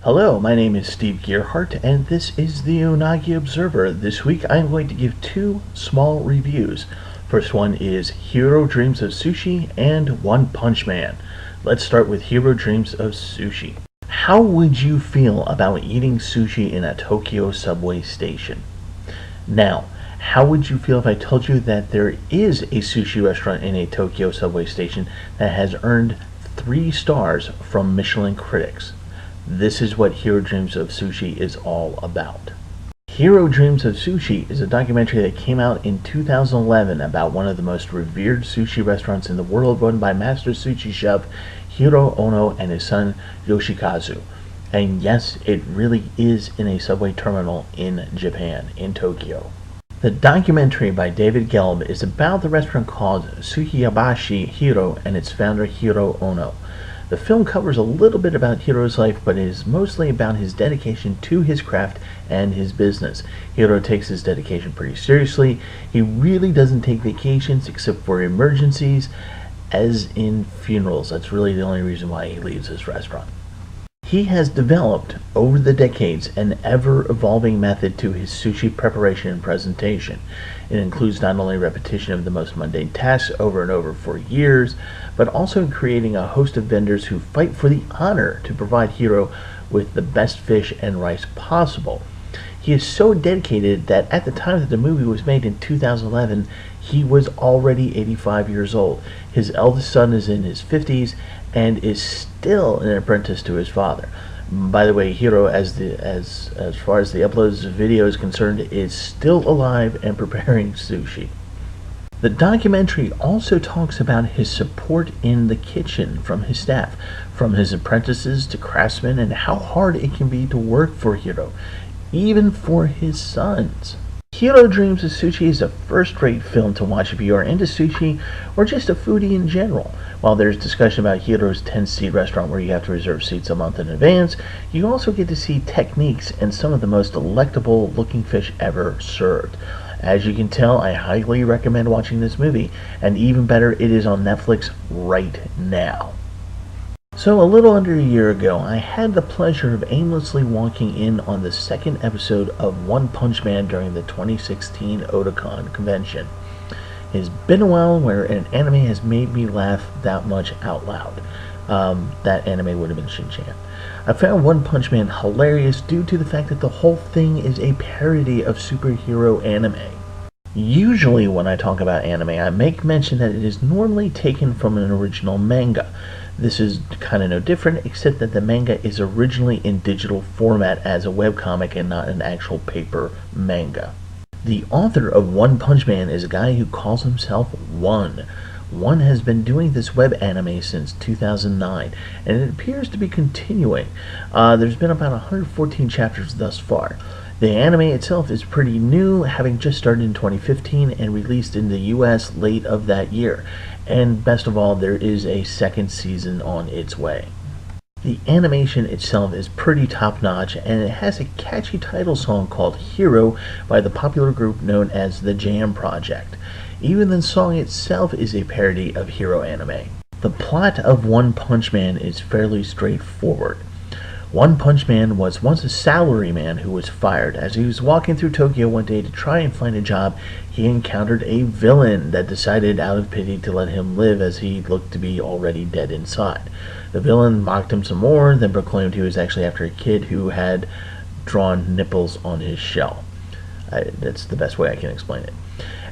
Hello, my name is Steve Gearhart, and this is the Unagi Observer. This week I'm going to give two small reviews. First one is Jiro Dreams of Sushi and One Punch Man. Let's start with Jiro Dreams of Sushi. How would you feel about eating sushi in a Tokyo subway station? Now, how would you feel if I told you that there is a sushi restaurant in a Tokyo subway station that has earned 3 stars from Michelin critics? This is what Jiro Dreams of Sushi is all about. Jiro Dreams of Sushi is a documentary that came out in 2011 about one of the most revered sushi restaurants in the world, run by master sushi chef Jiro Ono and his son Yoshikazu. And yes, it really is in a subway terminal in Japan, in Tokyo. The documentary by David Gelb is about the restaurant called Sukiyabashi Jiro and its founder Jiro Ono. The film covers a little bit about Jiro's life, but it is mostly about his dedication to his craft and his business. Jiro takes his dedication pretty seriously. He really doesn't take vacations except for emergencies, as in funerals. That's really the only reason why he leaves his restaurant. He has developed, over the decades, an ever-evolving method to his sushi preparation and presentation. It includes not only repetition of the most mundane tasks over and over for years, but also creating a host of vendors who fight for the honor to provide Jiro with the best fish and rice possible. He is so dedicated that at the time that the movie was made in 2011, he was already 85 years old. His eldest son is in his 50s and is still an apprentice to his father. By the way, Jiro, as far as the uploads of video is concerned, is still alive and preparing sushi. The documentary also talks about his support in the kitchen from his staff, from his apprentices to craftsmen, and how hard it can be to work for Jiro, even for his sons. Jiro Dreams of Sushi is a first-rate film to watch if you are into sushi or just a foodie in general. While there's discussion about Jiro's 10-seat restaurant where you have to reserve seats a month in advance, you also get to see techniques and some of the most delectable looking fish ever served. As you can tell, I highly recommend watching this movie, and even better, it is on Netflix right now. So a little under a year ago, I had the pleasure of aimlessly walking in on the second episode of One Punch Man during the 2016 Otakon convention. It has been a while where an anime has made me laugh that much out loud. That anime would have been Shin-Chan. I found One Punch Man hilarious due to the fact that the whole thing is a parody of superhero anime. Usually when I talk about anime, I make mention that it is normally taken from an original manga. This is kind of no different, except that the manga is originally in digital format as a webcomic and not an actual paper manga. The author of One Punch Man is a guy who calls himself One. One has been doing this web anime since 2009, and it appears to be continuing. There's been about 114 chapters thus far. The anime itself is pretty new, having just started in 2015 and released in the US late of that year. And best of all, there is a second season on its way. The animation itself is pretty top-notch, and it has a catchy title song called Hero by the popular group known as the Jam Project. Even the song itself is a parody of hero anime. The plot of One Punch Man is fairly straightforward. One Punch Man was once a salaryman who was fired. As he was walking through Tokyo one day to try and find a job, he encountered a villain that decided out of pity to let him live as he looked to be already dead inside. The villain mocked him some more, then proclaimed he was actually after a kid who had drawn nipples on his shell. That's the best way I can explain it.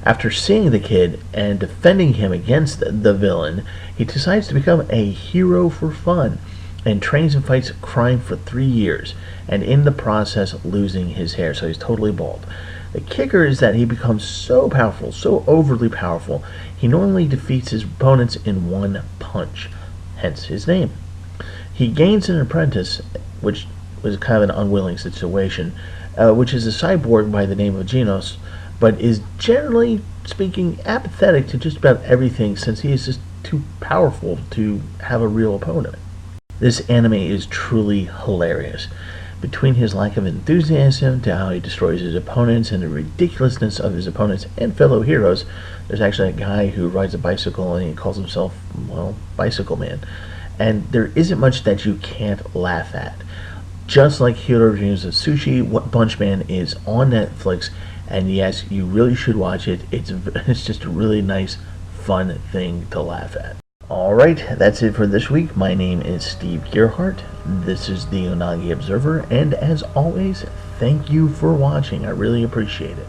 After seeing the kid and defending him against the villain, he decides to become a hero for fun and trains and fights crime for 3 years, and in the process losing his hair, so he's totally bald. The kicker is that he becomes so powerful, so overly powerful, he normally defeats his opponents in one punch, hence his name. He gains an apprentice, which was kind of an unwilling situation, which is a cyborg by the name of Genos, but is generally speaking apathetic to just about everything since he is just too powerful to have a real opponent. This anime is truly hilarious. Between his lack of enthusiasm to how he destroys his opponents and the ridiculousness of his opponents and fellow heroes, there's actually a guy who rides a bicycle and he calls himself, well, Bicycle Man. And there isn't much that you can't laugh at. Just like Hero Dreams of Sushi, One Punch Man is on Netflix, and yes, you really should watch it. It's just a really nice, fun thing to laugh at. Alright, that's it for this week. My name is Steve Gearhart. This is the Unagi Observer, and as always, thank you for watching. I really appreciate it.